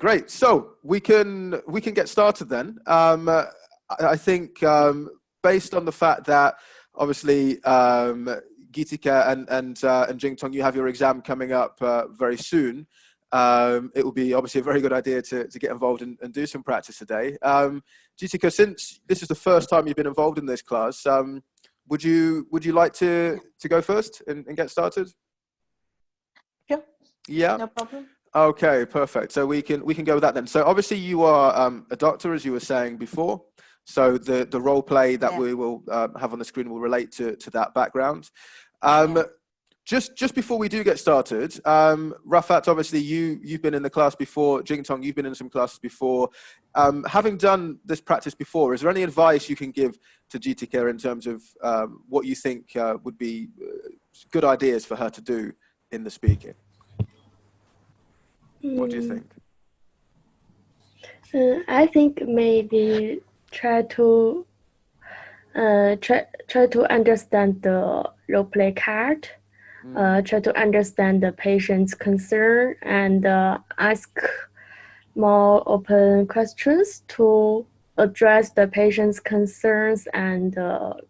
great. So we can get started then. I think based on the fact that obviously Gitika and Jingtong, you have your exam coming up very soon. It will be obviously a very good idea to get involved and do some practice today. Gitika, since this is the first time you've been involved in this class, would you like to go first and get started? Sure. Yeah. No problem. Okay, perfect. So we can go with that then. So obviously you are a doctor, as you were saying before. So the role play that we will have on the screen will relate to that background. Just before we do get started, Rafat, obviously you've been in the class before. Jingtong, you've been in some classes before. Having done this practice before, is there any advice you can give to Gitika in terms of what you think would be good ideas for her to do in the speaking? What do you think? I think maybe try to understand the role play card. Try to understand the patient's concern and ask more open questions to address the patient's concerns and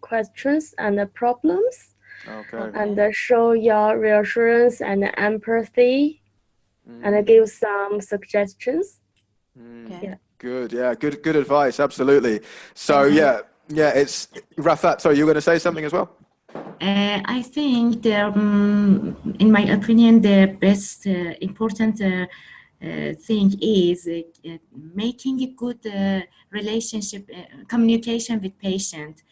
questions and the problems. Okay. And show your reassurance and empathy. And give some suggestions. Okay. Good. Yeah. Good advice. Absolutely. So yeah. It's Rafat. Sorry, you were going to say something as well? I think in my opinion, the best important thing is making a good relationship, communication with patient,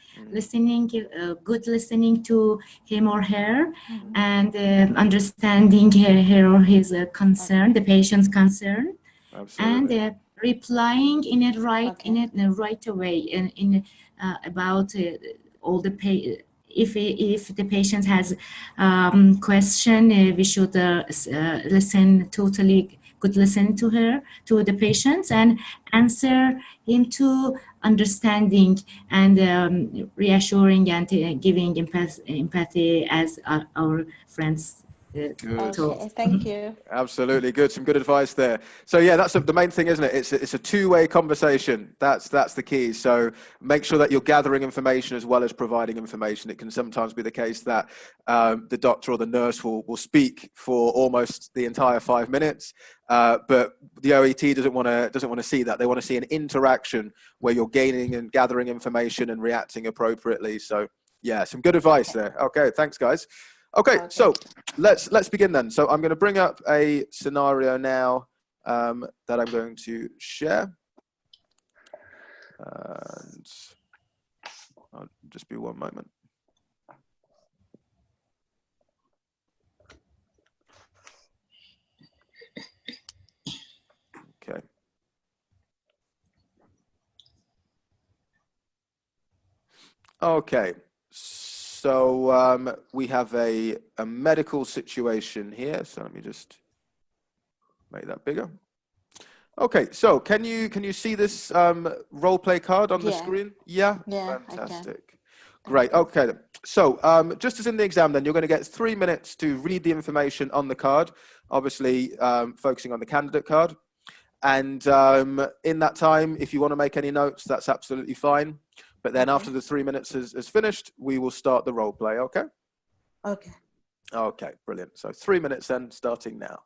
good listening to him or her, and understanding her or his concern, the patient's concern. Absolutely. And replying in a right way about all the if the patient has question, we should listen to the patients and answer into understanding and reassuring and giving empathy as our friends. Okay, thank you. Absolutely good. Some good advice there. So yeah, that's the main thing, isn't it? It's a two-way conversation. That's the key. So make sure that you're gathering information as well as providing information. It can sometimes be the case that the doctor or the nurse will speak for almost the entire 5 minutes, but the OET doesn't want to see that. They want to see an interaction where you're gaining and gathering information and reacting appropriately. So yeah, some good advice there. Okay, thanks guys. Okay, so let's begin then. So I'm going to bring up a scenario now that I'm going to share. And I'll just be one moment. Okay. Okay. So we have a medical situation here. So let me just make that bigger. Okay, so can you see this role play card on the screen? Yeah? Yeah, fantastic. Great. Okay. So just as in the exam then, you're going to get 3 minutes to read the information on the card, obviously focusing on the candidate card. And in that time, if you want to make any notes, that's absolutely fine. But then after the 3 minutes is finished, we will start the role play, okay? Okay. Okay, brilliant. So 3 minutes then, starting now.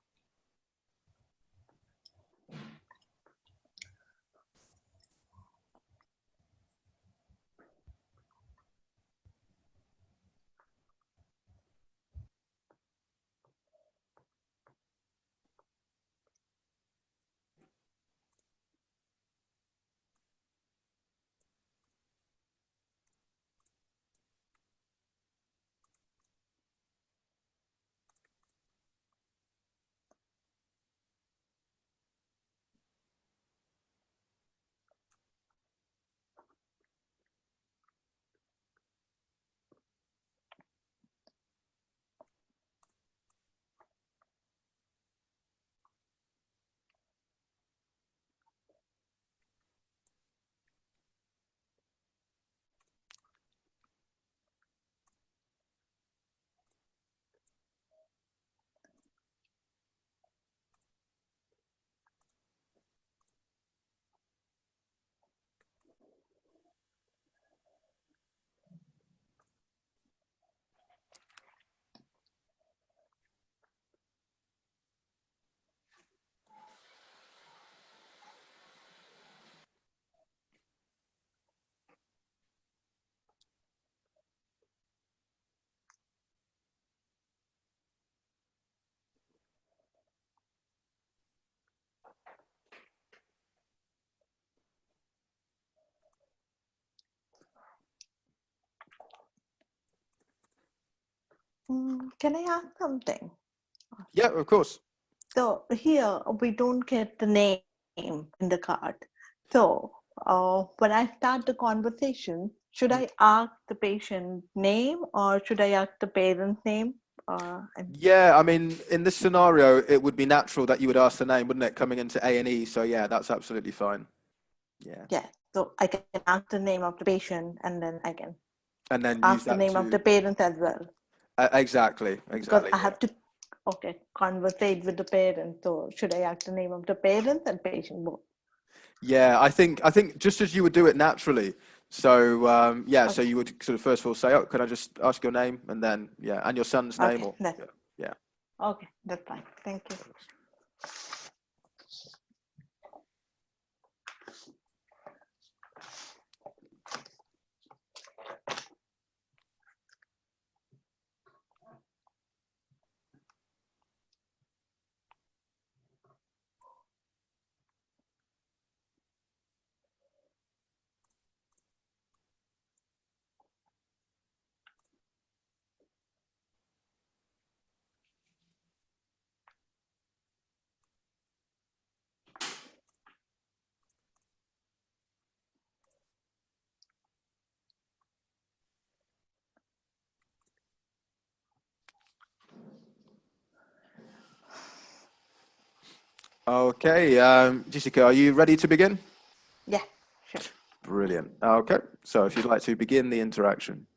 Can I ask something? Yeah, of course. So here we don't get the name in the card. So when I start the conversation, should I ask the patient name or should I ask the parent's name? Yeah, I mean, in this scenario, it would be natural that you would ask the name, wouldn't it, coming into A&E? So yeah, that's absolutely fine. Yeah. Yeah. So I can ask the name of the patient and then I can Use ask the that name of the parents as well. Exactly. Because I have to, conversate with the parent. So should I ask the name of the parents and patient both? Yeah, I think just as you would do it naturally. So yeah, so you would sort of first of all say, "Oh, can I just ask your name?" And then and your son's name, or yeah. Okay, that's fine. Thank you. Okay, Jessica, are you ready to begin? Yeah, sure. Brilliant. Okay, so if you'd like to begin the interaction.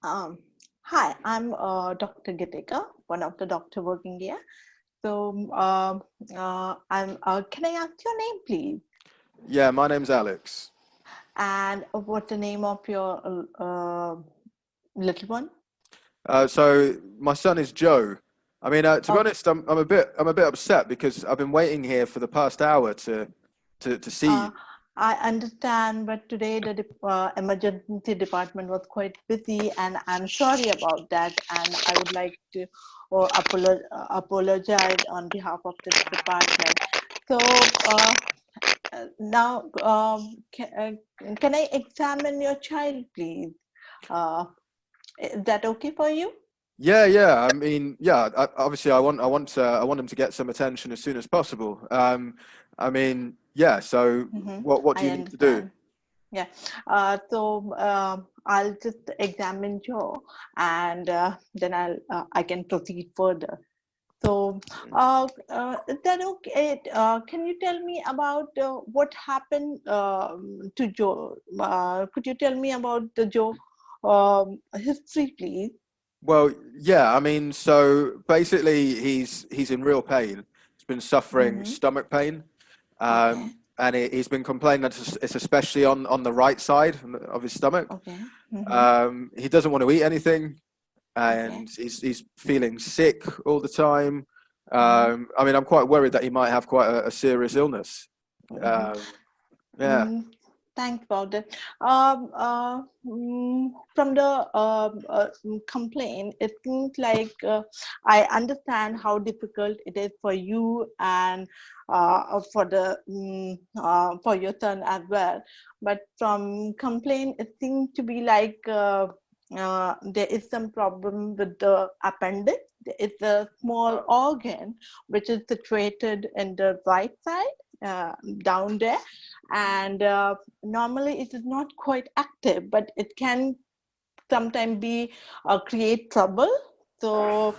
Hi, I'm Dr. Gitika, one of the doctor working here. So can I ask your name, please? Yeah, my name's Alex. And what's the name of your little one? So my son is Joe. I mean, to be honest, I'm a bit upset because I've been waiting here for the past hour to see you. I understand, but today the emergency department was quite busy, and I'm sorry about that. And I would like to apologize on behalf of the department. So now, can I examine your child, please? Is that okay for you? Yeah. I mean, yeah. Obviously, I want him to get some attention as soon as possible. I mean, yeah. So, what do you need to do? Yeah. So I'll just examine Joe, and then I can proceed further. So, is that okay? Can you tell me about what happened to Joe? Could you tell me about the Joe history, please? Well, yeah. I mean, so basically, he's in real pain. He's been suffering stomach pain, and he's been complaining that it's especially on the right side of his stomach. He doesn't want to eat anything, and he's feeling sick all the time. I mean, I'm quite worried that he might have quite a serious illness. Yeah. Thanks about that. From the complaint, it seems like I understand how difficult it is for you and for your son as well. But from complaint, it seems to be like there is some problem with the appendix. It's a small organ which is situated in the right side, down there, and normally it is not quite active, but it can sometimes be create trouble. So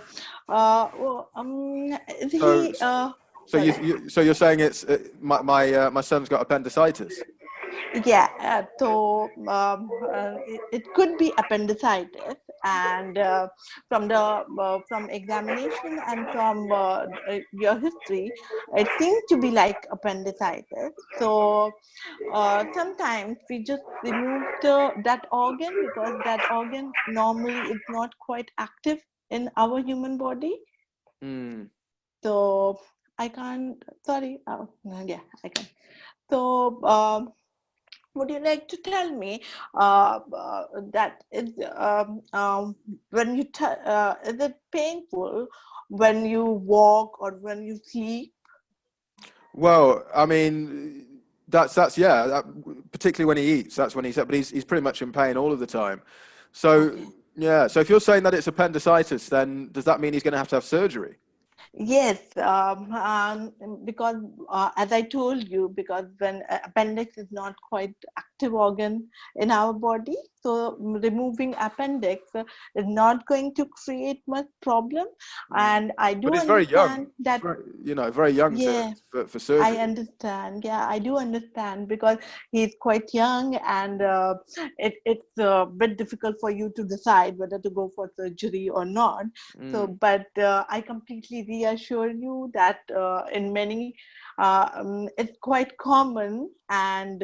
so you're saying it's my son's got appendicitis? Yeah, so it could be appendicitis, and from examination and from your history, it seems to be like appendicitis. So sometimes we just remove that organ because that organ normally is not quite active in our human body. So I can't. Sorry. Yeah, I can. So. Would you like to tell me that is when you is it painful when you walk or when you sleep? Well, I mean, that's yeah. Particularly when he eats, that's when he's. But he's pretty much in pain all of the time. So Okay. yeah. So if you're saying that it's appendicitis, then does that mean he's going to have surgery? Yes, because as I told you, because when appendix is not quite active organ in our body, so removing appendix is not going to create much problem. And I But do it's very understand young. It's that, very, very young yeah, for I surgery. understand. Yeah, I do understand because he's quite young, and it's a bit difficult for you to decide whether to go for surgery or not. So, but I completely reassure you that in many, it's quite common, and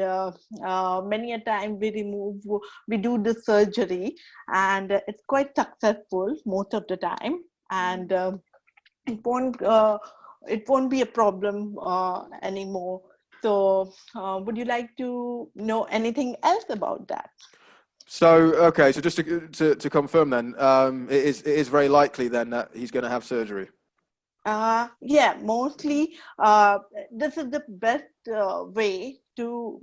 many a time we do the surgery, and it's quite successful most of the time, and it won't be a problem anymore. So would you like to know anything else about that? So okay, so just to confirm then, it is very likely then that he's going to have surgery. Yeah, mostly this is the best way to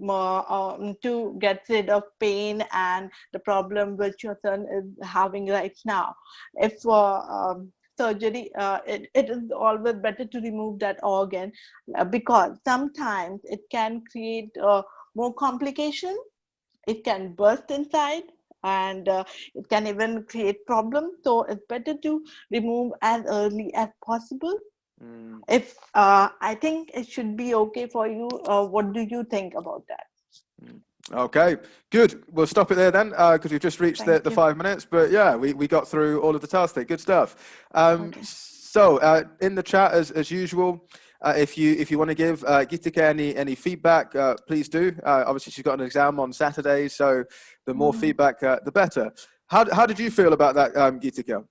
get rid of pain and the problem which your son is having right now. If surgery, it is always better to remove that organ because sometimes it can create more complication. It can burst inside, and it can even create problems. So it's better to remove as early as possible. If I think it should be okay for you, what do you think about that? Okay, good. We'll stop it there then, because we've just reached the Thank you. 5 minutes. But yeah, we got through all of the tasks there. Good stuff. Okay. So in the chat, as usual, if you want to give Gitika any feedback, please do. Obviously, she's got an exam on Saturday, so the more feedback, the better. How did you feel about that, Gitika?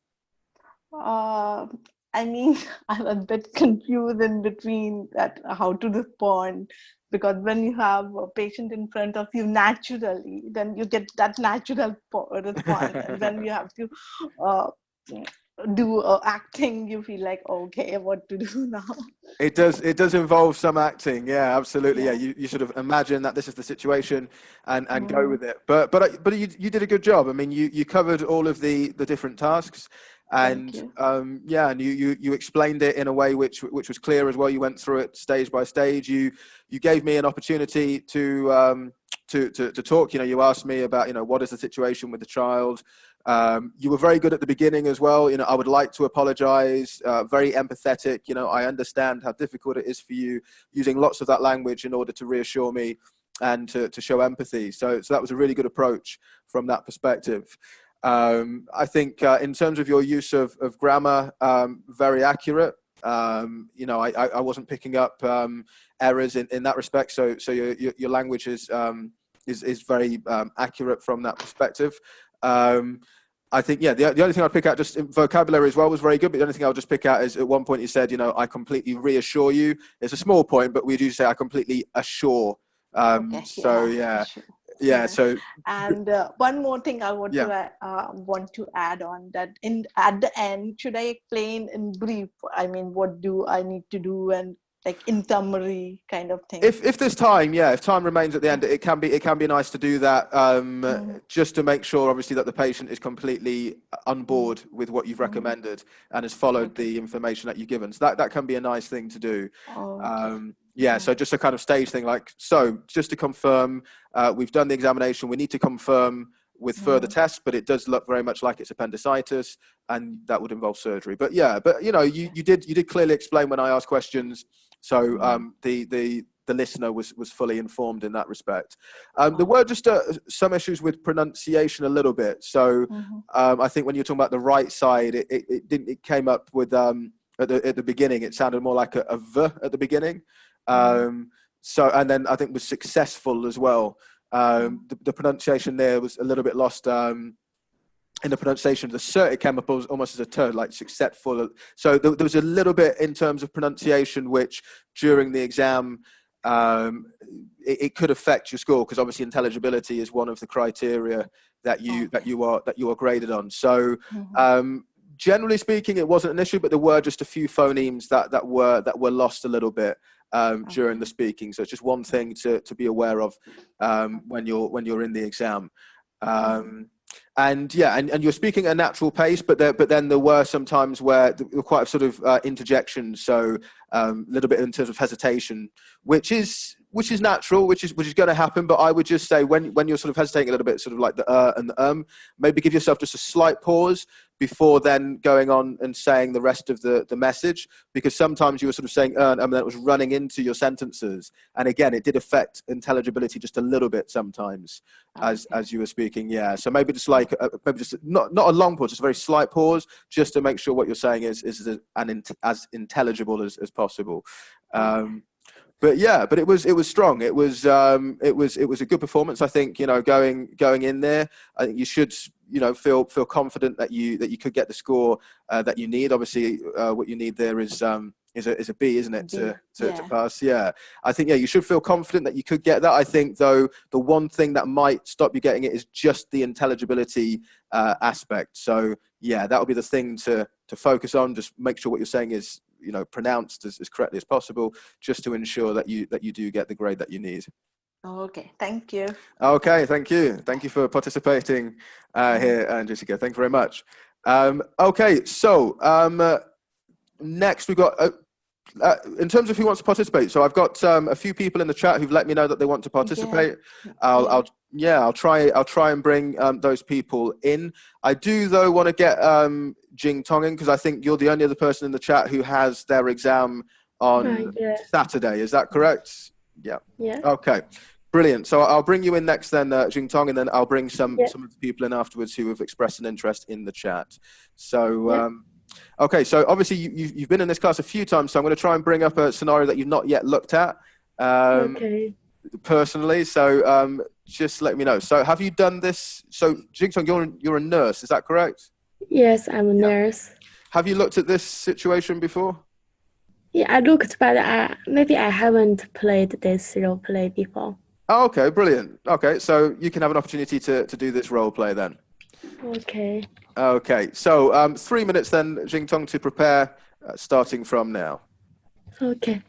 I mean, I'm a bit confused in between that how to respond, because when you have a patient in front of you naturally, then you get that natural response, and when you have to uh, do acting, you feel like, okay, what to do now? It does involve some acting, yeah, absolutely, yeah. Yeah. You sort of imagine that this is the situation and go with it. But you did a good job. I mean, you covered all of the different tasks, Thank and you. yeah, and you explained it in a way which was clear as well. You went through it stage by stage. You gave me an opportunity to talk. You asked me about what is the situation with the child. You were very good at the beginning as well. I would like to apologize, very empathetic. I understand how difficult it is for you, using lots of that language in order to reassure me and to show empathy. So that was a really good approach from that perspective. I think in terms of your use of grammar, very accurate. I wasn't picking up errors in that respect. So your language is very accurate from that perspective. I think, yeah, the only thing I'd pick out, just vocabulary as well, was very good. But the only thing I'll just pick out is at one point you said, I completely reassure you. It's a small point, but we do say I completely assure. Okay. So Yeah. yeah, Sure. yeah. So And one more thing I want to add on that at the end, should I explain in brief? I mean, what do I need to do, and like in summary kind of thing? If there's time, yeah, if time remains at the end, it can be nice to do that, just to make sure, obviously, that the patient is completely on board with what you've recommended and has followed the information that you've given. So that can be a nice thing to do. Yeah, so just a kind of stage thing, so just to confirm, we've done the examination. We need to confirm with further tests, but it does look very much like it's appendicitis, and that would involve surgery. But yeah, you did clearly explain when I asked questions, so the listener was fully informed in that respect. There were just some issues with pronunciation a little bit. So I think when you're talking about the right side, it came up with at the beginning, it sounded more like a V at the beginning. So, and then I think was successful as well. The pronunciation there was a little bit lost in the pronunciation of the cert. It came up almost as a turd, like successful. So there was a little bit in terms of pronunciation, which during the exam, it could affect your score, because obviously intelligibility is one of the criteria that you are graded on. So generally speaking, it wasn't an issue, but there were just a few phonemes that were lost a little bit. during the speaking. So it's just one thing to be aware of when you're in the exam. And yeah, and you're speaking at a natural pace, but then there were some times where there were quite sort of interjections, so a little bit in terms of hesitation, which is natural, which is going to happen. But I would just say when you're sort of hesitating a little bit, sort of like the and the maybe give yourself just a slight pause before then going on and saying the rest of the message, because sometimes you were sort of saying and then it was running into your sentences, and again it did affect intelligibility just a little bit sometimes as you were speaking. Yeah, so maybe just like maybe just not a long pause, just a very slight pause, just to make sure what you're saying is as intelligible as possible. But yeah, but it was strong. It was a good performance. I think, going in there, I think you should feel confident that you could get the score that you need. Obviously, what you need there is a B, isn't it, to pass? Yeah, I think you should feel confident that you could get that. I think though the one thing that might stop you getting it is just the intelligibility aspect. So yeah, that would be the thing to focus on. Just make sure what you're saying is pronounced as correctly as possible, just to ensure that you do get the grade that you need. Okay, thank you. Okay, thank you for participating here, Jessica. Thank you very much. Okay, so next we've got in terms of who wants to participate, so I've got a few people in the chat who've let me know that they want to participate. I'll try and bring those people in. I do though want to get Jing Tong in, because I think you're the only other person in the chat who has their exam on Saturday. Is that correct? Yeah. Okay, brilliant. So I'll bring you in next then, Jing Tong, and then I'll bring some of the people in afterwards who have expressed an interest in the chat. So okay, so obviously you've been in this class a few times, so I'm going to try and bring up a scenario that you've not yet looked at personally. So just let me know. So have you done this? So Jing Tong, you're a nurse, is that correct? Yes, I'm a nurse. Have you looked at this situation before? Yeah, I looked, but maybe I haven't played this role play before. Oh, okay, brilliant. Okay, so you can have an opportunity to do this role play then. Okay. Okay, so 3 minutes then, Jing Tong, to prepare, starting from now. Okay.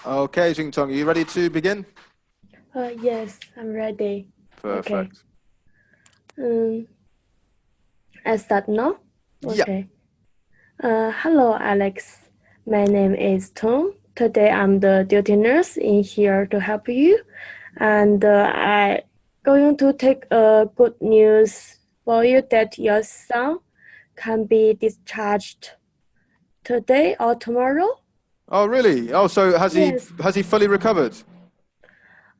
Okay, Jingtong, are you ready to begin? Yes, I'm ready. Perfect. Okay. I start now? Yeah. Okay. Hello, Alex. My name is Tom. Today I'm the duty nurse in here to help you. And I going to take good news for you that your son can be discharged today or tomorrow. Oh, really? Oh, so has Yes. he fully recovered?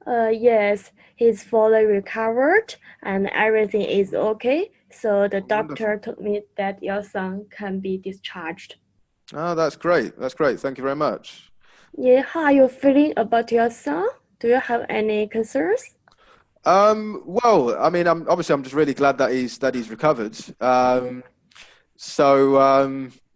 Yes, he's fully recovered and everything is okay. So the doctor Wonderful. told me that your son can be discharged. Oh, that's great. That's great. Thank you very much. Yeah, how are you feeling about your son? Do you have any concerns? Well, I mean, I'm just really glad that he's recovered.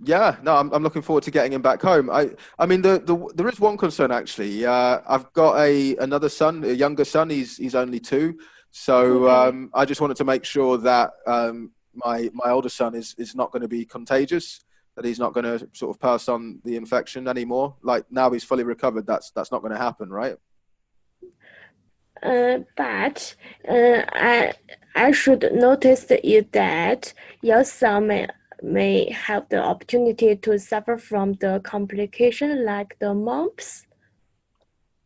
Yeah, no, I'm looking forward to getting him back home. I mean, there is one concern actually. I've got another son, a younger son. He's only 2, so Okay. I just wanted to make sure that my older son is not going to be contagious, that he's not going to sort of pass on the infection anymore. Like now he's fully recovered, that's not going to happen, right? But I should notice you that your son may have the opportunity to suffer from the complication like the mumps.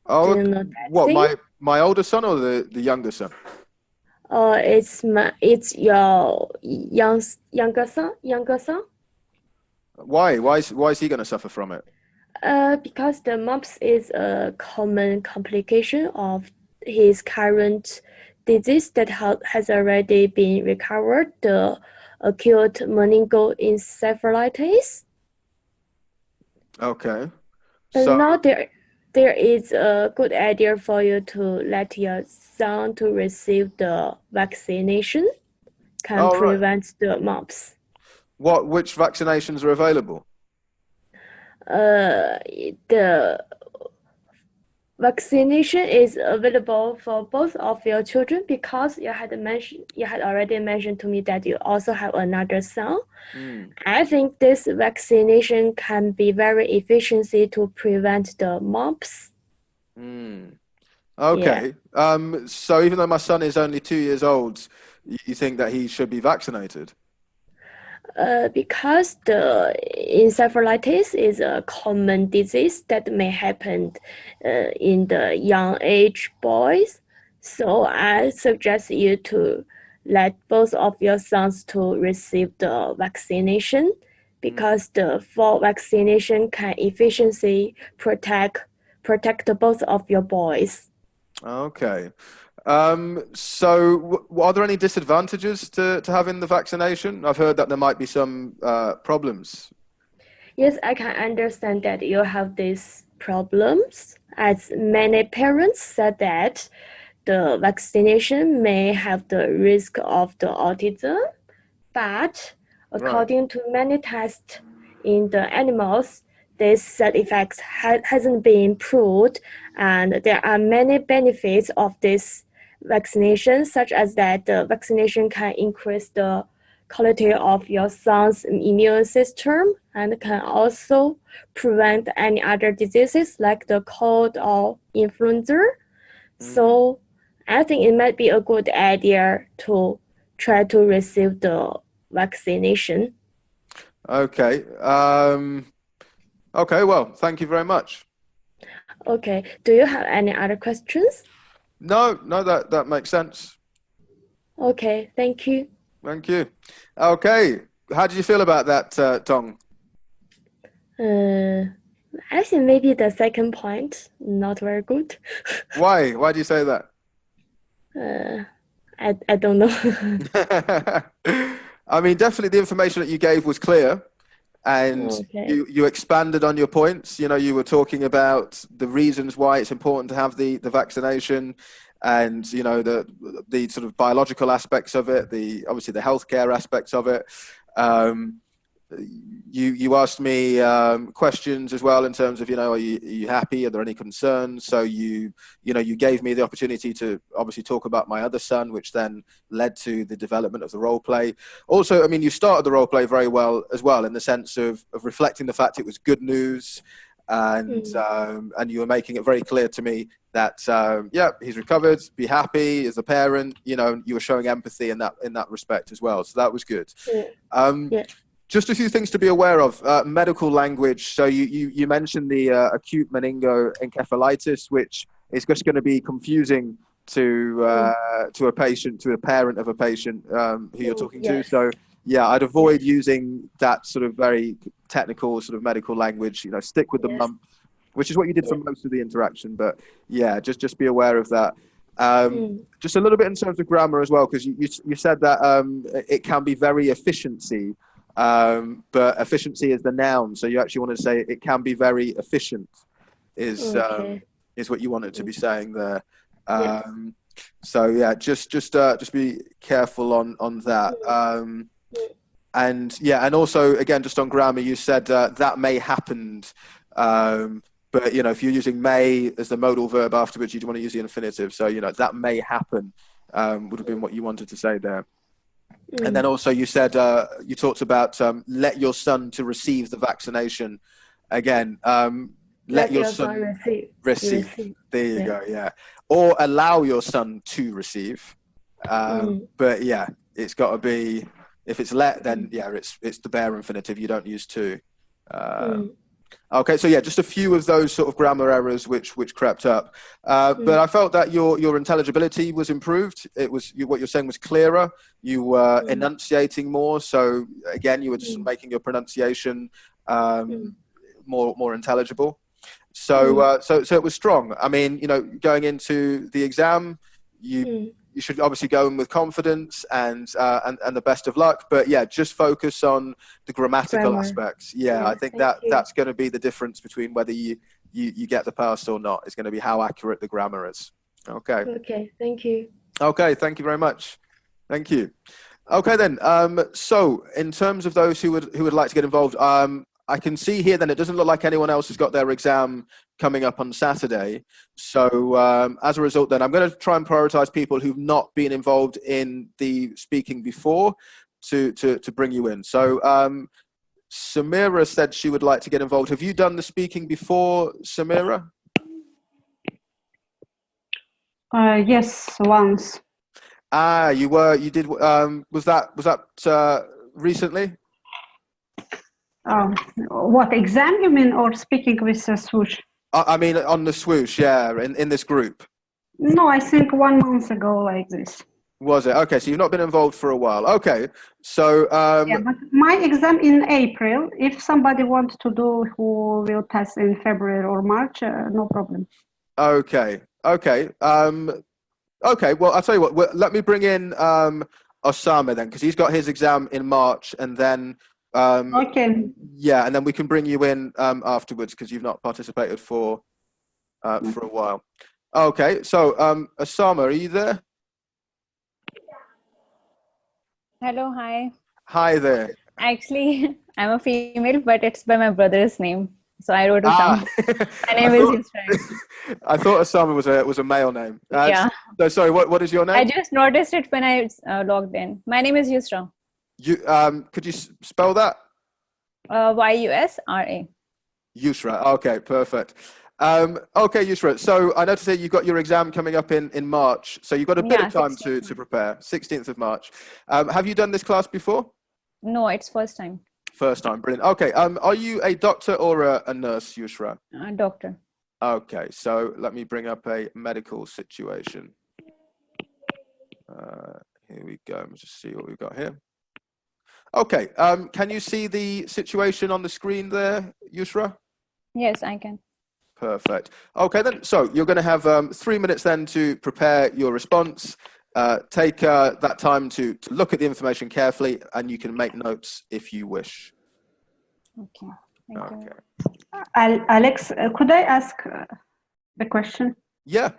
Do Oh, you know that what, thing? my older son or the younger son? It's your younger son. Why is he going to suffer from it? Because the mumps is a common complication of his current disease that has already been recovered, the acute meningoencephalitis. Okay. But So, now there is a good idea for you to let your son to receive the vaccination, can all right. prevent the mumps. Which vaccinations are available? The vaccination is available for both of your children because you had already mentioned to me that you also have another son. I think this vaccination can be very efficiency to prevent the mumps. Yeah. Okay. So even though my son is only 2 years old, you think that he should be vaccinated? Because the encephalitis is a common disease that may happen in the young age boys, so I suggest you to let both of your sons to receive the vaccination because the full vaccination can efficiently protect both of your boys. Okay. So are there any disadvantages to having the vaccination? I've heard that there might be some problems. Yes, I can understand that you have these problems, as many parents said that the vaccination may have the risk of the autism, but Right. according to many tests in the animals, this side effects hasn't been proved, and there are many benefits of this vaccination, such as that the vaccination can increase the quality of your son's immune system and can also prevent any other diseases like the cold or influenza. So I think it might be a good idea to try to receive the vaccination. Okay. Okay. Well, thank you very much. Okay. Do you have any other questions? No, that makes sense. Okay. Thank you. Thank you. Okay. How did you feel about that, Tong? I think maybe the second point not very good. Why? Why do you say that? I don't know. I mean, definitely the information that you gave was clear, and Okay. you expanded on your points. You know, you were talking about the reasons why it's important to have the vaccination, and you know the sort of biological aspects of it, the obviously the healthcare aspects of it. Um, you asked me questions as well in terms of, you know, are you happy? Are there any concerns? So you gave me the opportunity to obviously talk about my other son, which then led to the development of the role play. Also, I mean, you started the role play very well as well, in the sense of reflecting the fact it was good news, and you were making it very clear to me that yeah, he's recovered, be happy as a parent, you know, you were showing empathy in that respect as well, so that was good. Just a few things to be aware of. Medical language. So you mentioned the acute meningoencephalitis, which is just going to be confusing to a patient, to a parent of a patient who you're talking to. So yeah, I'd avoid using that sort of very technical sort of medical language. You know, stick with the mump, which is what you did for most of the interaction. But yeah, just be aware of that. Just a little bit in terms of grammar as well, because you said that it can be very efficiency. But efficiency is the noun, so you actually want to say it can be very efficient is what you wanted to be saying there. So yeah, just be careful on that. And yeah, and also again, just on grammar, you said that may happen, but you know, if you're using may as the modal verb afterwards, you'd want to use the infinitive. So you know, that may happen would have been what you wanted to say there. And then also you said, you talked about let your son to receive the vaccination. Again, let your son receive. There you go, yeah. Or allow your son to receive. But yeah, it's got to be, if it's let, then yeah, it's the bare infinitive. You don't use to. Okay, so yeah, just a few of those sort of grammar errors which crept up, but I felt that your intelligibility was improved. It was what you're saying was clearer. You were enunciating more. So again, you were just making your pronunciation more intelligible. So so it was strong. I mean, you know, going into the exam, you should obviously go in with confidence and the best of luck. But yeah, just focus on the grammatical aspects. Yeah, I think that's going to be the difference between whether you get the pass or not. It's going to be how accurate the grammar is. Okay. Okay, thank you. Okay, thank you very much. Thank you. Okay then. So in terms of those who would like to get involved, I can see here then it doesn't look like anyone else has got their exam coming up on Saturday. So as a result then, I'm going to try and prioritize people who've not been involved in the speaking before to bring you in. So Samira said she would like to get involved. Have you done the speaking before, Samira? Yes, once. Ah, you did. Was that recently? What exam you mean, or speaking with a swoosh? I mean, on the swoosh, yeah, in this group. No, I think 1 month ago, like this. Was it? Okay, so you've not been involved for a while. Okay, so yeah, but my exam in April. If somebody wants to do, who will pass in February or March, no problem. Okay. Okay. Okay. Well, I'll tell you what. Let me bring in Osama then, because he's got his exam in March, and then. Okay. Yeah, and then we can bring you in afterwards because you've not participated for a while. Okay, so Osama, are you there? Hello, hi. Hi there. Actually, I'm a female, but it's by my brother's name, so I wrote it down. My name is Yusra. I thought Osama was a male name. Yeah. So sorry, what is your name? I just noticed it when I logged in. My name is Yusra. You could you spell that? Yusra. Yusra. Okay, perfect. Okay, Yusra. So I noticed that you've got your exam coming up in March. So you've got a bit of time to prepare. 16th of March. Have you done this class before? No, it's first time. First time. Brilliant. Okay. Are you a doctor or a nurse, Yusra? Doctor. Okay. So let me bring up a medical situation. Here we go. Let's just see what we've got here. Okay. Can you see the situation on the screen there, Yusra? Yes, I can. Perfect. Okay, then. So you're going to have 3 minutes then to prepare your response. Take that time to look at the information carefully, and you can make notes if you wish. Okay. Thank you. Alex, could I ask a question? Yeah.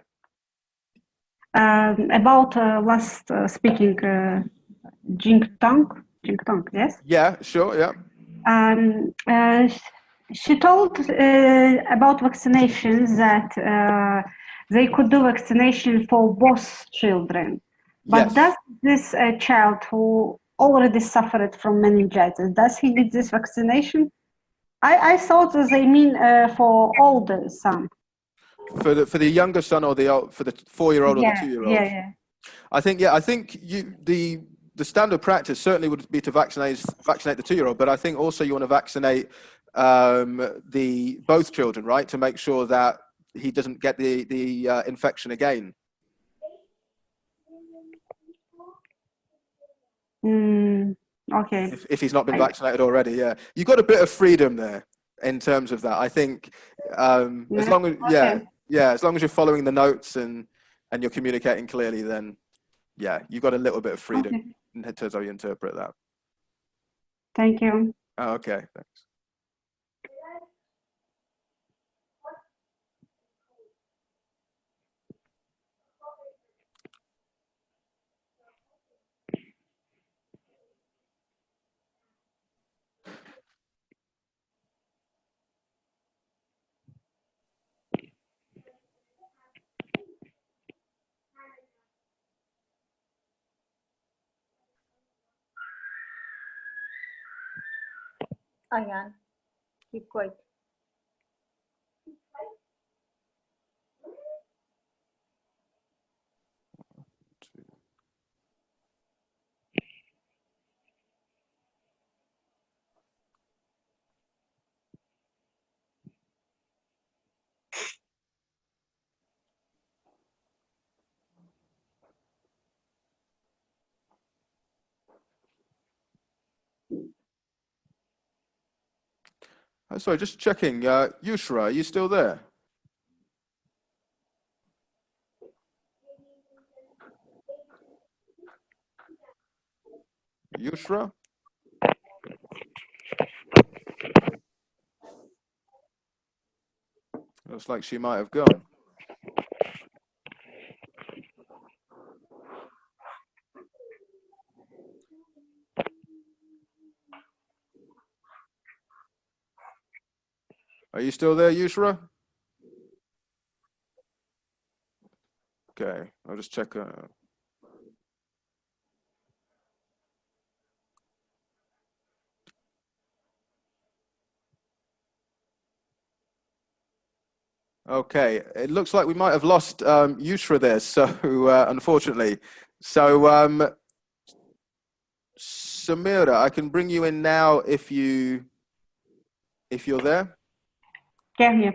About last speaking, Jing Tong, yes? Yeah, sure, yeah. She told about vaccinations that they could do vaccination for both children. But does this child who already suffered from meningitis, does he need this vaccination? I thought they mean for older son. For the younger son or for the 4-year-old or the 2-year-old? Yeah. I think the standard practice certainly would be to vaccinate the 2-year-old, but I think also you want to vaccinate both children, right, to make sure that he doesn't get the infection again. Okay. If he's not been vaccinated already, yeah, you've got a bit of freedom there in terms of that. I think as long as as long as you're following the notes and you're communicating clearly, then yeah, you've got a little bit of freedom in terms of how you interpret that. Thank you. Oh, okay, thanks. Ayan, keep quiet. Sorry, just checking. Yushra, are you still there? Yushra? Looks like she might have gone. Are you still there, Yushra? Okay, I'll just check. Okay, it looks like we might have lost Yushra there, so unfortunately. So Samira, I can bring you in now if you're there. Yeah.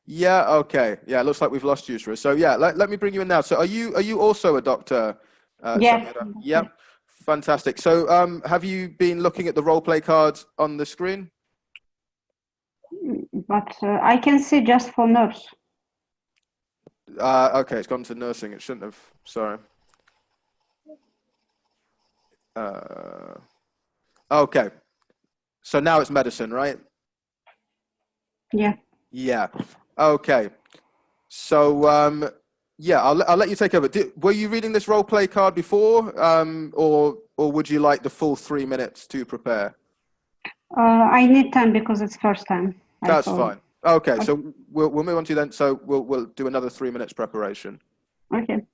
Yeah. Okay. Yeah. It looks like we've lost Yushra. So yeah, let me bring you in now. So are you also a doctor, Samira? Yeah. Fantastic. So have you been looking at the role play cards on the screen? But I can see just for nurse. Okay, it's gone to nursing. It shouldn't have. Sorry. Okay. So now it's medicine, right? Yeah. Yeah. Okay. So yeah, I'll let you take over. Were you reading this role play card before, or would you like the full 3 minutes to prepare? I need time because it's first time. That's fine. Okay, so we'll move on to then. So we'll do another 3 minutes preparation. Okay.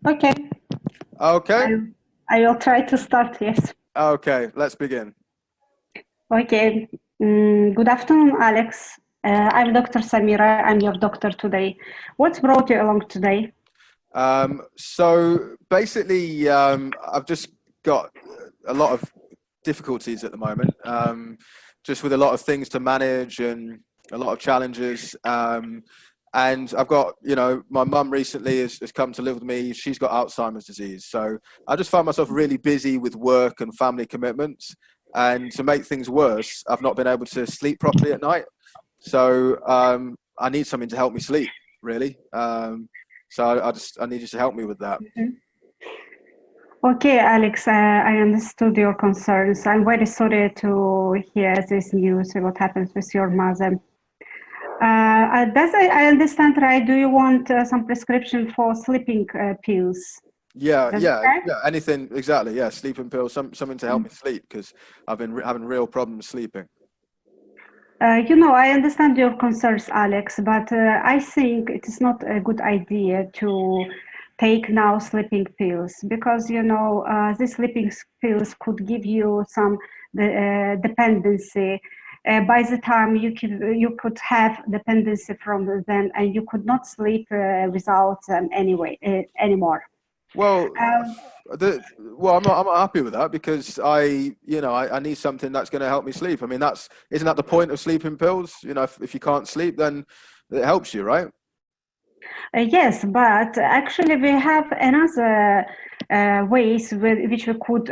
Okay. Okay. I will try to start, yes. Okay, let's begin. Okay. Good afternoon, Alex. I'm Dr. Samira. I'm your doctor today. What's brought you along today? So basically, I've just got a lot of difficulties at the moment, just with a lot of things to manage and a lot of challenges. And I've got, my mum recently has come to live with me. She's got Alzheimer's disease. So I just find myself really busy with work and family commitments. And to make things worse, I've not been able to sleep properly at night. So I need something to help me sleep, really. So I need you to help me with that. Okay, Alex, I understood your concerns. I'm very sorry to hear this news, what happens with your mother. I understand, right? Do you want some prescription for sleeping pills? Yeah, anything, exactly. Yeah, sleeping pills, something to help me sleep, because I've been having real problems sleeping. I understand your concerns, Alex, but I think it is not a good idea to take now sleeping pills, because these sleeping pills could give you some dependency. By the time you could have dependency from them, and you could not sleep without them anymore. Well, I'm not happy with that, because I need something that's going to help me sleep. I mean, isn't that the point of sleeping pills? If you can't sleep, then it helps you, right? Yes, but actually we have another ways which we could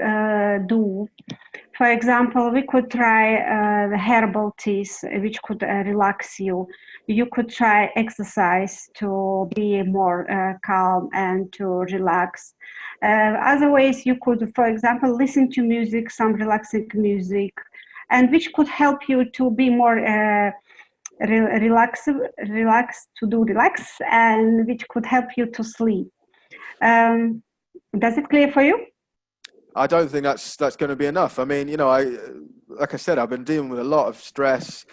do. For example, we could try herbal teas, which could relax you. You could try exercise to be more calm and to relax. Other ways, you could, for example, listen to music, some relaxing music, and which could help you to be more relax, and which could help you to sleep. Does it clear for you? I don't think that's going to be enough. I mean, like I said, I've been dealing with a lot of stress.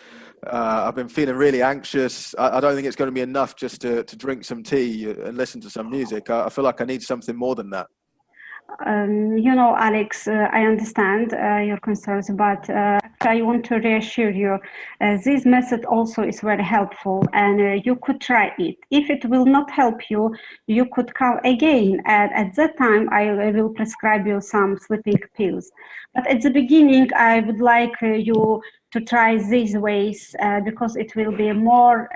I've been feeling really anxious. I don't think it's going to be enough just to drink some tea and listen to some music. I feel like I need something more than that. Alex, I understand your concerns, but I want to reassure you, this method also is very helpful, and you could try it. If it will not help you, you could come again, and at that time I will prescribe you some sleeping pills. But at the beginning, I would like you to try these ways because it will be more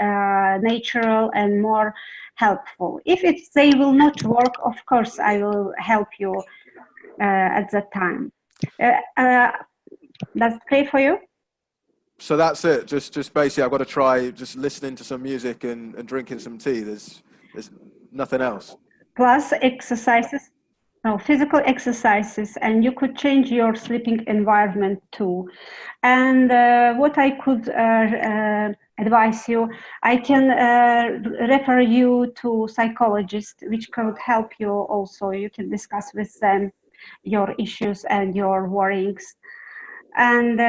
natural and more helpful. If they will not work, of course, I will help you at that time. That's okay for you? So that's it. Just basically, I've got to try just listening to some music and drinking some tea. There's nothing else. Plus exercises. No, physical exercises, and you could change your sleeping environment too. And what I could advise you, I can refer you to psychologists, which could help you also. You can discuss with them your issues and your worries. And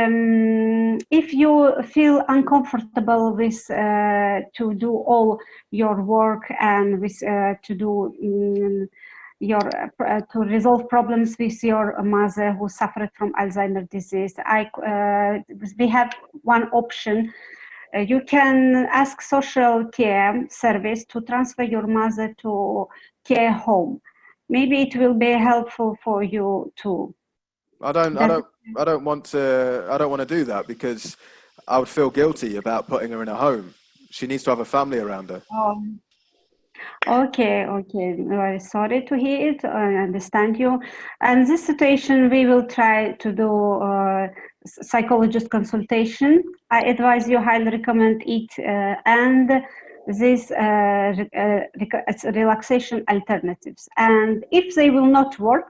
if you feel uncomfortable with to do all your work and with to do to resolve problems with your mother who suffered from Alzheimer's disease, we have one option. You can ask social care service to transfer your mother to care home. Maybe it will be helpful for you too. I don't want to do that, because I would feel guilty about putting her in a home. She needs to have a family around her. Okay. Very sorry to hear it. I understand you. And this situation, we will try to do psychologist consultation. I advise you, highly recommend it, and this relaxation alternatives. And if they will not work,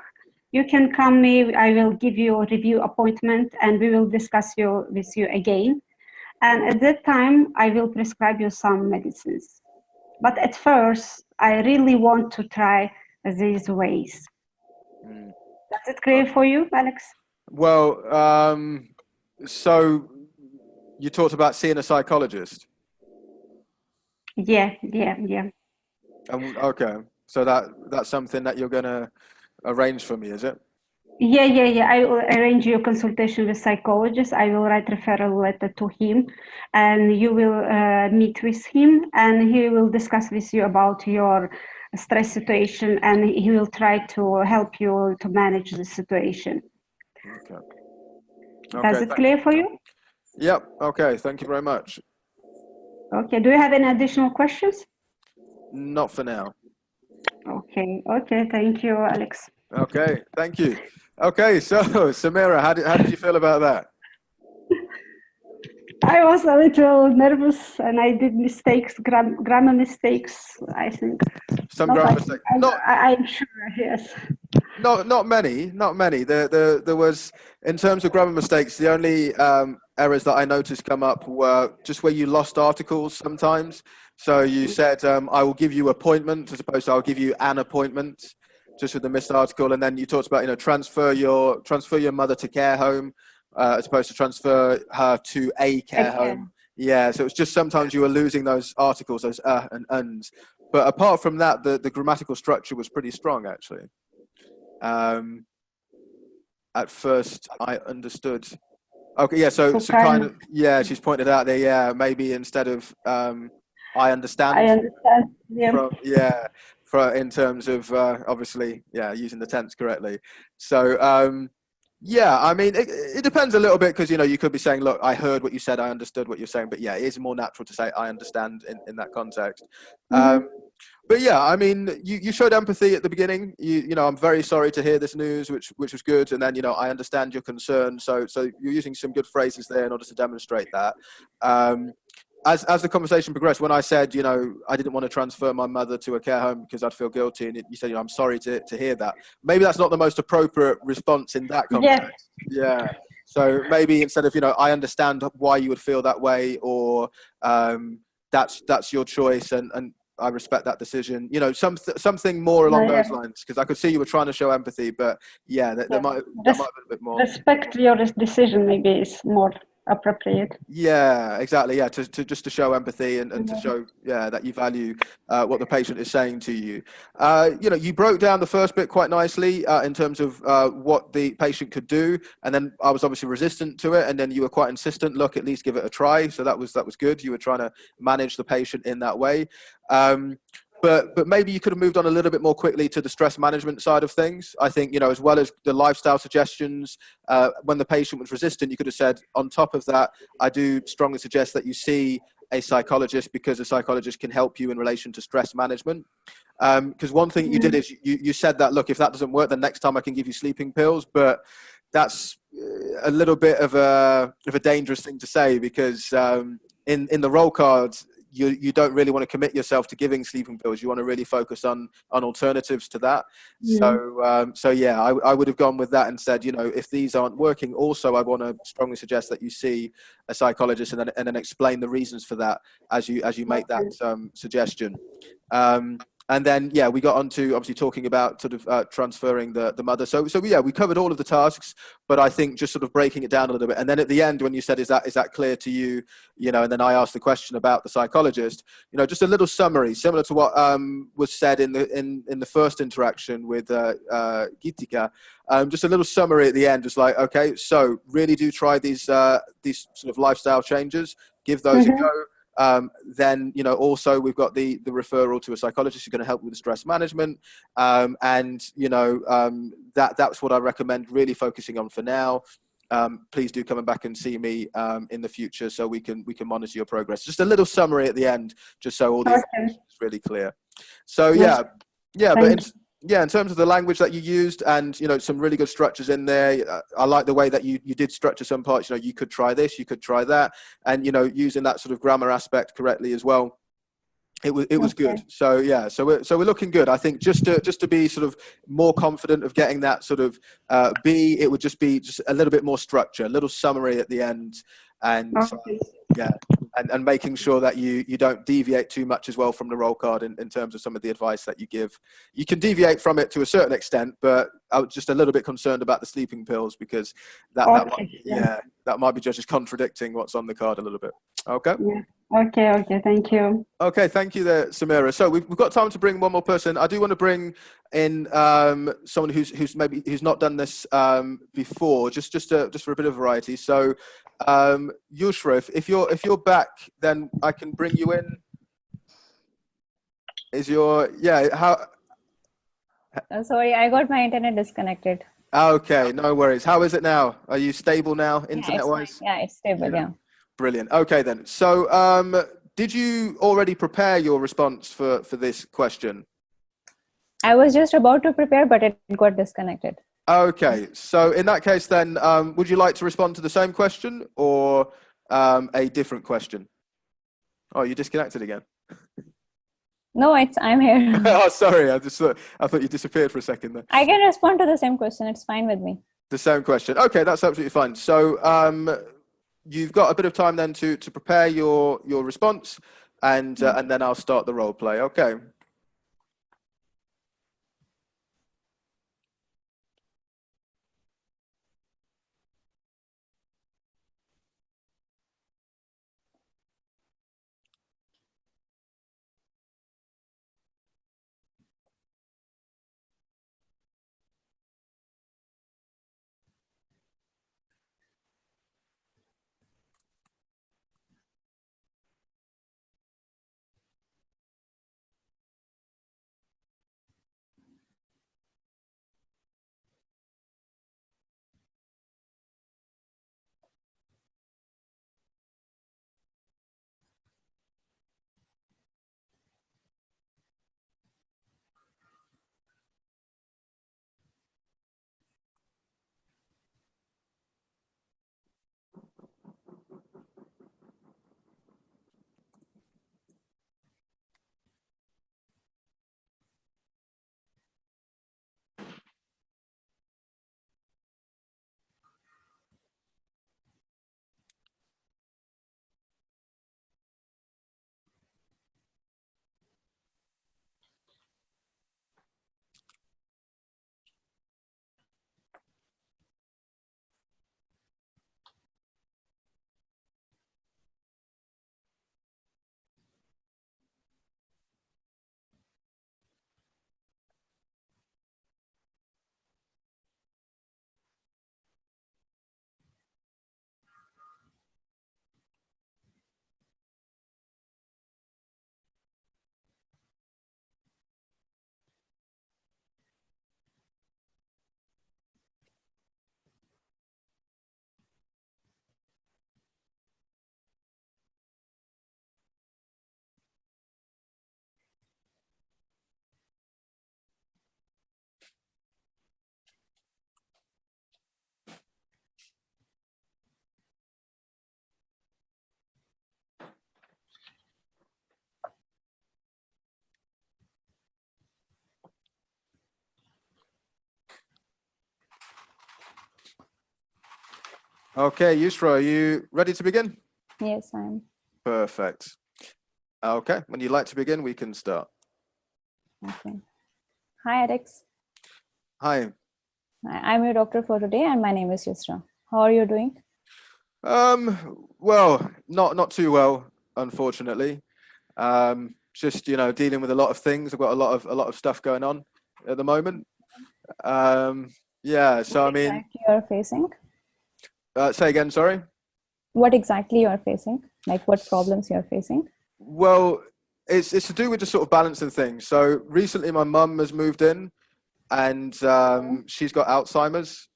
you can come me. I will give you a review appointment, and we will discuss with you again. And at that time, I will prescribe you some medicines. But at first, I really want to try these ways. Does it clear for you, Alex? Well, so you talked about seeing a psychologist. Yeah. Okay. So that's something that you're going to arrange for me, is it? Yeah. I will arrange your consultation with psychologist. I will write referral letter to him, and you will meet with him, and he will discuss with you about your stress situation, and he will try to help you to manage the situation. Okay. Does it clear for you? Yep. Okay. Thank you very much. Okay. Do you have any additional questions? Not for now. Okay. Thank you, Alex. Okay. Thank you. Okay. So, Samira, how did you feel about that? I was a little nervous, and I did mistakes, grammar mistakes, I think. Some grammar mistakes. I'm sure, yes. Not many. There was, in terms of grammar mistakes, the only errors that I noticed come up were just where you lost articles sometimes. So you said, I will give you appointment, as opposed to I'll give you an appointment, just with the missed article. And then you talked about, transfer your mother to care home, as opposed to transfer her to a care home. Yeah, so it's just sometimes you were losing those articles, those and uns. But apart from that, the grammatical structure was pretty strong, actually. At first, I understood. Okay, yeah, so kind of, yeah, she's pointed out there, yeah, maybe instead of I understand. I understand, yeah. In terms of, obviously, yeah, using the tense correctly. So, yeah, I mean, it depends a little bit, because, you could be saying, look, I heard what you said, I understood what you're saying, but yeah, it is more natural to say I understand in that context. But yeah, I mean, you showed empathy at the beginning. I'm very sorry to hear this news, which was good. And then, I understand your concern. So you're using some good phrases there in order to demonstrate that. As the conversation progressed, when I said, I didn't want to transfer my mother to a care home because I'd feel guilty, and you said, I'm sorry to hear that. Maybe that's not the most appropriate response in that context. Yeah. So maybe instead of, I understand why you would feel that way, or that's your choice, and I respect that decision. Something more along those lines, because I could see you were trying to show empathy, but yeah, that might have been a bit more. Respect your decision maybe is more appropriate. Yeah, exactly. Yeah, to show empathy and to show that you value what the patient is saying to you. You broke down the first bit quite nicely in terms of what the patient could do, and then I was obviously resistant to it, and then you were quite insistent. Look, at least give it a try. So that was good. You were trying to manage the patient in that way. But maybe you could have moved on a little bit more quickly to the stress management side of things. I think, as well as the lifestyle suggestions, when the patient was resistant, you could have said, on top of that, I do strongly suggest that you see a psychologist, because a psychologist can help you in relation to stress management. Because one thing you did is you said that, look, if that doesn't work, then next time I can give you sleeping pills. But that's a little bit of a dangerous thing to say, because in the roll cards, you don't really want to commit yourself to giving sleeping pills. You want to really focus on alternatives to that. So yeah, I would have gone with that and said, if these aren't working, also I want to strongly suggest that you see a psychologist, and then explain the reasons for that as you make that suggestion. And then, yeah, we got on to obviously talking about sort of transferring the mother. So yeah, we covered all of the tasks, but I think just sort of breaking it down a little bit. And then at the end, when you said, is that clear to you? And then I asked the question about the psychologist, just a little summary, similar to what was said in the first interaction with Gitika. Just a little summary at the end, just like, okay, so really do try these sort of lifestyle changes, give those a go. Then also we've got the referral to a psychologist who's going to help with the stress management, and that's what I recommend really focusing on for now. Please do come back and see me in the future, so we can monitor your progress. Just a little summary at the end, just so all the information is really clear. So in terms of the language that you used, and some really good structures in there. I like the way that you did structure some parts. You could try this, you could try that, and using that sort of grammar aspect correctly as well. It was good. So yeah, so we're looking good. I think just to be sort of more confident of getting that sort of B, it would just be just a little bit more structure, a little summary at the end, and and making sure that you don't deviate too much as well from the roll card in terms of some of the advice that you give. You can deviate from it to a certain extent, but I was just a little bit concerned about the sleeping pills, because that might be just contradicting what's on the card a little bit. Okay. Yeah. Okay. Thank you. Okay, thank you there, Samira. So we've got time to bring one more person. I do want to bring in someone who's not done this before, just for a bit of variety. So Yushra, if you're back, then I can bring you in. How? Sorry, I got my internet disconnected. Okay, no worries. How is it now? Are you stable now, Yeah, internet-wise? it's stable. Yeah. Brilliant. Okay then. So did you already prepare your response for this question? I was just about to prepare, but it got disconnected. Okay, so in that case then, would you like to respond to the same question or a different question? Oh, you disconnected again. No, I'm here. Oh, sorry. I thought you disappeared for a second there. I can respond to the same question. It's fine with me. The same question. Okay, that's absolutely fine. So you've got a bit of time then to prepare your response, and then I'll start the role play. Okay. Okay, Yusra, are you ready to begin? Yes, I'm. Perfect. Okay, when you'd like to begin, we can start. Okay. Hi, Alex. Hi. I'm your doctor for today, and my name is Yusra. How are you doing? Well, not too well, unfortunately. Just dealing with a lot of things. I've got a lot of stuff going on at the moment. Yeah. So What exactly you are facing? Say again. Sorry. What exactly you are facing? Like what problems you are facing? Well, it's to do with just sort of balancing things. So recently, my mum has moved in, and she's got Alzheimer's,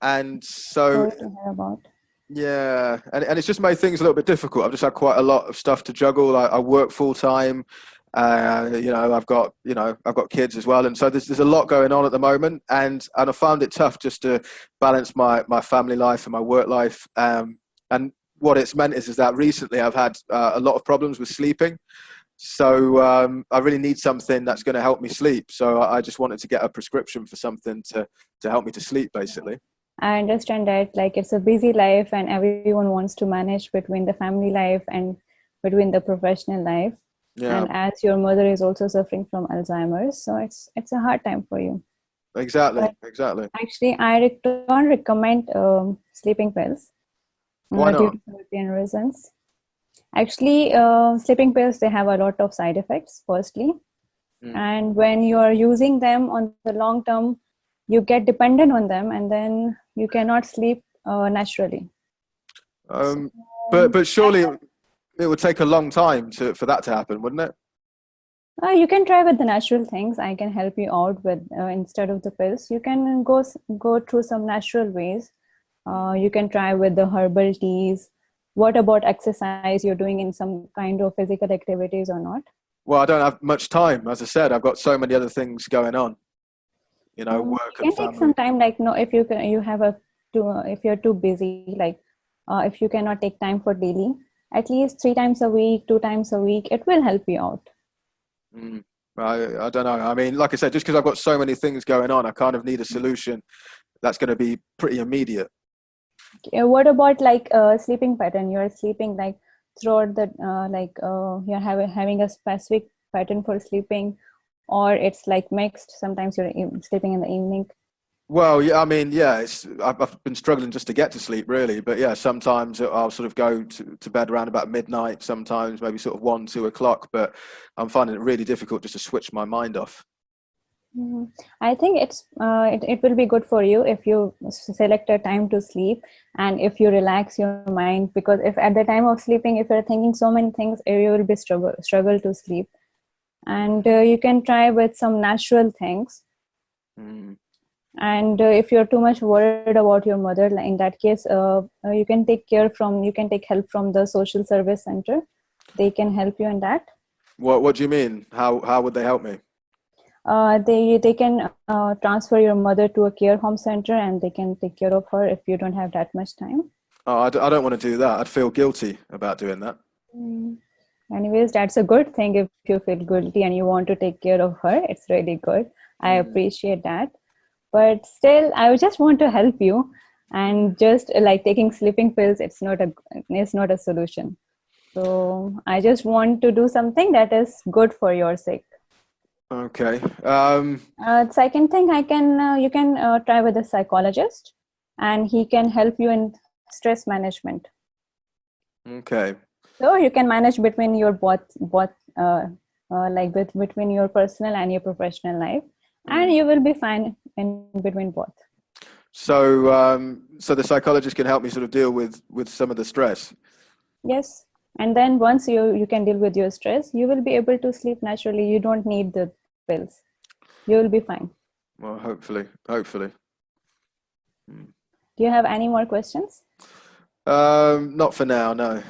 and so Sorry to hear about. yeah, and it's just made things a little bit difficult. I've just had quite a lot of stuff to juggle. I work full time. I've got kids as well, and so there's a lot going on at the moment, and I found it tough just to balance my family life and my work life. And what it's meant is that recently I've had a lot of problems with sleeping. So I really need something that's going to help me sleep. So I just wanted to get a prescription for something to help me to sleep, basically. I understand that like it's a busy life and everyone wants to manage between the family life and between the professional life. Yeah. And as your mother is also suffering from Alzheimer's, so it's a hard time for you. Exactly. But exactly. actually, I don't recommend sleeping pills Why not? due to certain reasons. Actually, sleeping pills, they have a lot of side effects, firstly. And when you are using them on the long term, you get dependent on them, and then you cannot sleep naturally. But surely it would take a long time for that to happen, wouldn't it? You can try with the natural things. I can help you out with instead of the pills. You can go through some natural ways. You can try with the herbal teas. What about exercise? You're doing in some kind of physical activities or not? Well, I don't have much time. As I said, I've got so many other things going on. You know, work you and can take family. some time. Like no, if you can, you have if you're too busy, like if you cannot take time for daily, at least 3 times a week, 2 times a week, it will help you out. I don't know. I mean, like I said, just because I've got so many things going on, I kind of need a solution that's going to be pretty immediate. What about like sleeping pattern? You're sleeping like throughout the you're having a specific pattern for sleeping, or it's like mixed. Sometimes you're sleeping in the evening. Well, yeah, I mean, yeah, I've been struggling just to get to sleep, really. But yeah, sometimes I'll sort of go to bed around about midnight. Sometimes maybe sort of 1, 2 o'clock. But I'm finding it really difficult just to switch my mind off. I think it will be good for you if you select a time to sleep and if you relax your mind, because if at the time of sleeping, if you're thinking so many things, you will be struggle to sleep. And you can try with some natural things. And if you're too much worried about your mother, in that case, you can take help from the social service center. They can help you in that. What do you mean? How would they help me? They can transfer your mother to a care home center, and they can take care of her if you don't have that much time. Oh, I don't want to do that. I'd feel guilty about doing that. Anyways, that's a good thing. If you feel guilty and you want to take care of her, it's really good. I appreciate that. But still, I just want to help you, and just like taking sleeping pills, it's not a solution. So I just want to do something that is good for your sake. Okay. Second thing, you can try with a psychologist, and he can help you in stress management. Okay. So you can manage between your between your personal and your professional life, and you will be fine in between both. So, so the psychologist can help me sort of deal with some of the stress. Yes, and then once you can deal with your stress, you will be able to sleep naturally. You don't need the pills. You will be fine. Well, hopefully. Do you have any more questions? Not for now, no.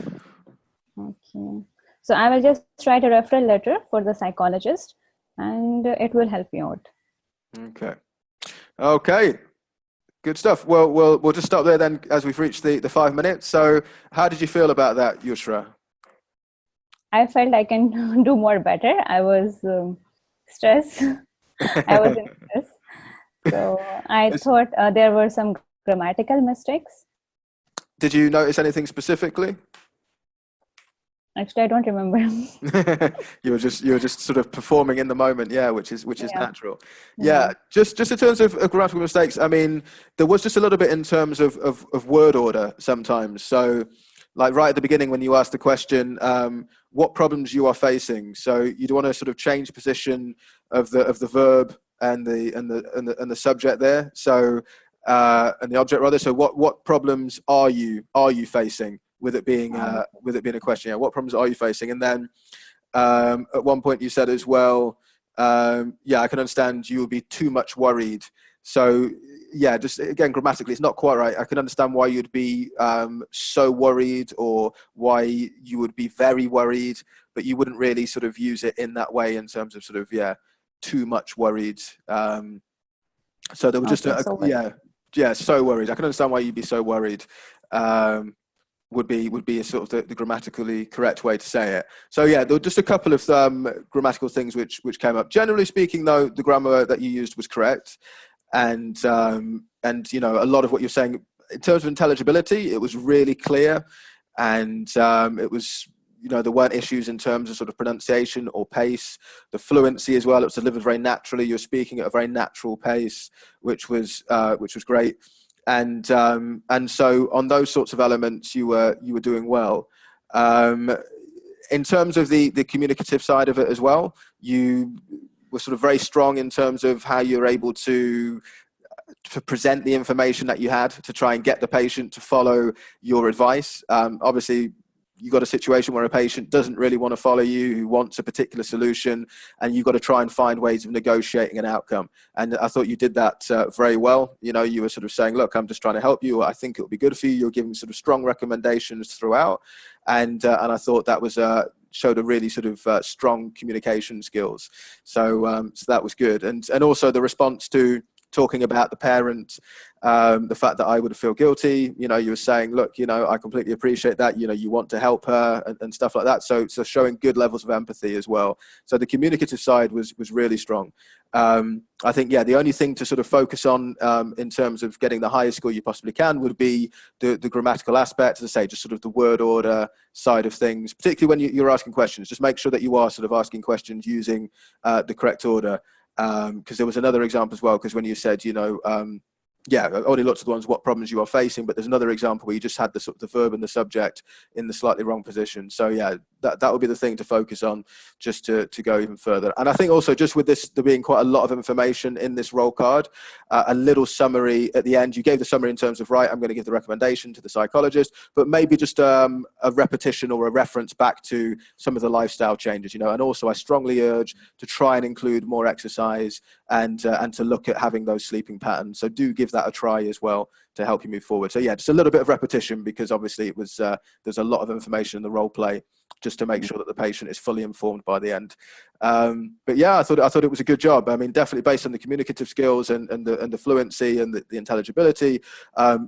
Okay. So I will just write a referral letter for the psychologist, and it will help you out. Okay. Good stuff. Well, we'll just stop there then, as we've reached the 5 minutes. So how did you feel about that, Yusra? I felt I can do more better. I was stressed. I was in stress. So I thought there were some grammatical mistakes. Did you notice anything specifically? Actually, I don't remember. you were just sort of performing in the moment, yeah, which is natural. Yeah. Just in terms of grammatical mistakes, I mean, there was just a little bit in terms of word order sometimes. So, like right at the beginning when you asked the question, what problems you are facing. So you'd want to sort of change position of the verb and the subject there. So and the object rather. So what problems are you facing? With it being a question, yeah. What problems are you facing? And then at one point you said as well, yeah, I can understand you would be too much worried. So yeah, just again grammatically, it's not quite right. I can understand why you'd be so worried, or why you would be very worried, but you wouldn't really sort of use it in that way in terms of sort of too much worried. So there was just so worried. I can understand why you'd be so worried. Would be a sort of the grammatically correct way to say it. So yeah, there were just a couple of grammatical things which came up. Generally speaking, though, the grammar that you used was correct, and you know, a lot of what you're saying in terms of intelligibility, it was really clear, and it was, you know, there weren't issues in terms of sort of pronunciation or pace. The fluency as well, it was delivered very naturally. You're speaking at a very natural pace, which was great. And so on those sorts of elements, you were doing well. In terms of the communicative side of it as well, you were sort of very strong in terms of how you're able to present the information that you had to try and get the patient to follow your advice. Obviously, you've got a situation where a patient doesn't really want to follow you, who wants a particular solution, and you've got to try and find ways of negotiating an outcome. And I thought you did that very well. You know, you were sort of saying, look, I'm just trying to help you. I think it'll be good for you. You're giving sort of strong recommendations throughout. And I thought that was showed a really sort of strong communication skills. So that was good. And also the response to talking about the parent, the fact that I would feel guilty, you know, you were saying, look, you know, I completely appreciate that, you know, you want to help her and stuff like that. So showing good levels of empathy as well. So the communicative side was really strong. I think, yeah, the only thing to sort of focus on in terms of getting the highest score you possibly can would be the grammatical aspect, as I say, just sort of the word order side of things, particularly when you're asking questions. Just make sure that you are sort of asking questions using the correct order. Because there was another example as well, because when you said, you know, yeah, only lots of the ones, what problems you are facing, but there's another example where you just had the sort of the verb and the subject in the slightly wrong position. So yeah, that would be the thing to focus on, just to go even further. And I think also just with this, there being quite a lot of information in this role card, a little summary at the end. You gave the summary in terms of, right, I'm going to give the recommendation to the psychologist, but maybe just a repetition or a reference back to some of the lifestyle changes, you know. And also I strongly urge to try and include more exercise and to look at having those sleeping patterns. So do give that a try as well to help you move forward. So yeah, just a little bit of repetition, because obviously it was there's a lot of information in the role play, just to make sure that the patient is fully informed by the end. But yeah, I thought it was a good job. I mean, definitely based on the communicative skills and the fluency and the intelligibility,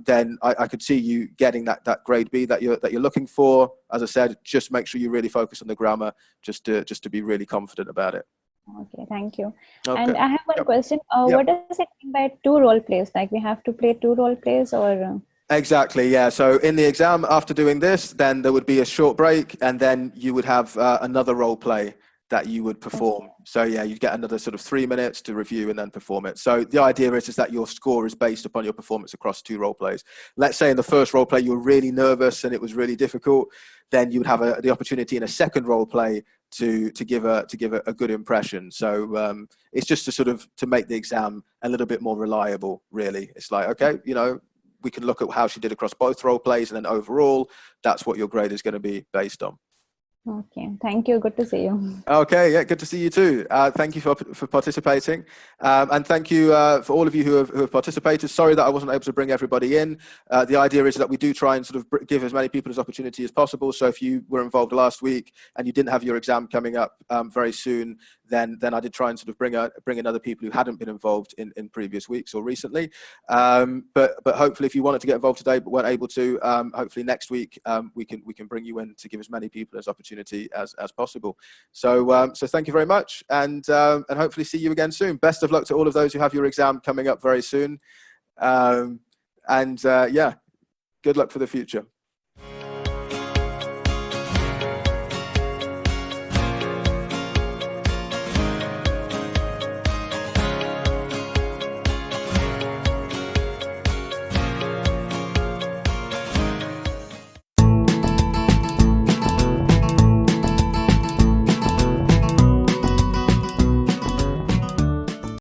then I could see you getting that grade B that you're looking for. As I said, just make sure you really focus on the grammar, just to be really confident about it. Okay, thank you. Okay. And I have one question. Yep. What does it mean by 2 role plays? Like we have to play 2 role plays, or? Exactly, yeah. So in the exam, after doing this, then there would be a short break, and then you would have another role play that you would perform. So yeah, you'd get another sort of 3 minutes to review and then perform it. So the idea is that your score is based upon your performance across 2 role plays. Let's say in the first role play you were really nervous and it was really difficult, then you would have the opportunity in a second role play to give a good impression. So it's just to make the exam a little bit more reliable, really. It's like, okay, you know, we can look at how she did across both role plays, and then overall, that's what your grade is going to be based on. Okay, thank you. Good to see you. Okay, yeah, good to see you too. Thank you for participating, and thank you for all of you who have participated. Sorry that I wasn't able to bring everybody in. The idea is that we do try and sort of give as many people as opportunity as possible. So if you were involved last week and you didn't have your exam coming up very soon, then I did try and sort of bring in other people who hadn't been involved in previous weeks or recently. But hopefully, if you wanted to get involved today but weren't able to, hopefully next week we can bring you in to give as many people as opportunity as possible. So thank you very much, and hopefully see you again soon. Best of luck to all of those who have your exam coming up very soon, and yeah, good luck for the future.